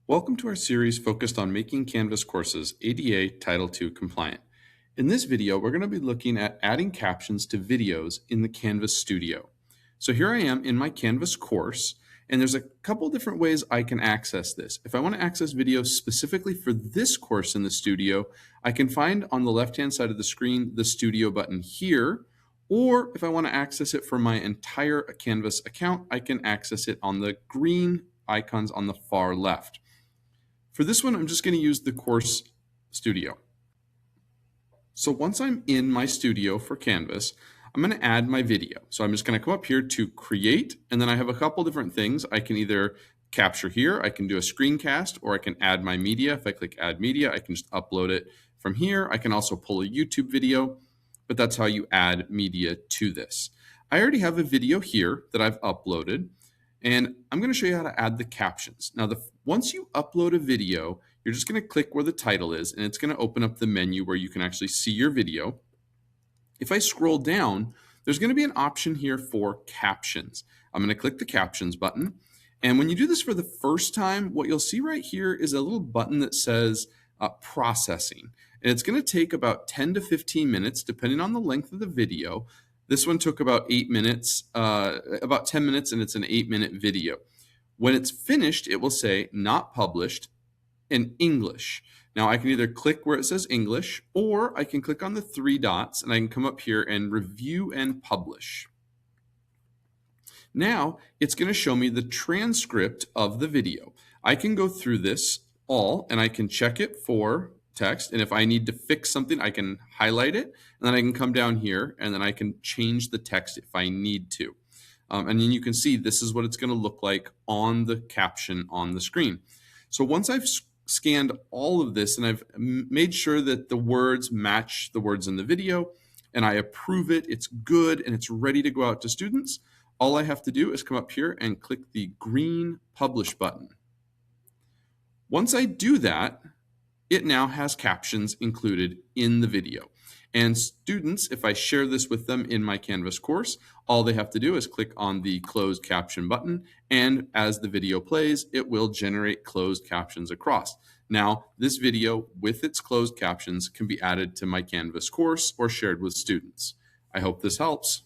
Welcome to our series focused on making Canvas courses ADA Title II compliant. In this video, we're going to be looking at adding captions to videos in the Canvas Studio. So here I am in my Canvas course, and there's a couple different ways I can access this. If I want to access videos specifically for this course in the studio, I can find on the left-hand side of the screen the Studio button here, or if I want to access it for my entire Canvas account, I can access it on the green icons on the far left. For this one, I'm just going to use the course studio. So once I'm in my studio for Canvas, I'm going to add my video. So I'm just going to come up here to create, and then I have a couple different things. I can either capture here, I can do a screencast, or I can add my media. If I click add media, I can just upload it from here. I can also pull a YouTube video, but that's how you add media to this. I already have a video here that I've uploaded, and I'm going to show you how to add the captions. Now, once you upload a video, you're just going to click where the title is, and it's going to open up the menu where you can actually see your video. If I scroll down, there's going to be an option here for captions. I'm going to click the captions button. And when you do this for the first time, what you'll see right here is a little button that says processing. And it's going to take about 10 to 15 minutes, depending on the length of the video. This one took about 8 minutes, about 10 minutes, and it's an 8-minute video. When it's finished, it will say not published in English. Now I can either click where it says English, or I can click on the 3 dots and I can come up here and review and publish. Now it's going to show me the transcript of the video. I can go through this all and I can check it for text, and if I need to fix something, I can highlight it, and then I can come down here and then I can change the text if I need to. And then you can see this is what it's going to look like on the caption on the screen. So once I've scanned all of this and I've made sure that the words match the words in the video and I approve it, it's good, and it's ready to go out to students, all I have to do is come up here and click the green publish button. Once I do that, it now has captions included in the video. And students, if I share this with them in my Canvas course, all they have to do is click on the closed caption button, and as the video plays, it will generate closed captions across. Now, this video with its closed captions can be added to my Canvas course or shared with students. I hope this helps.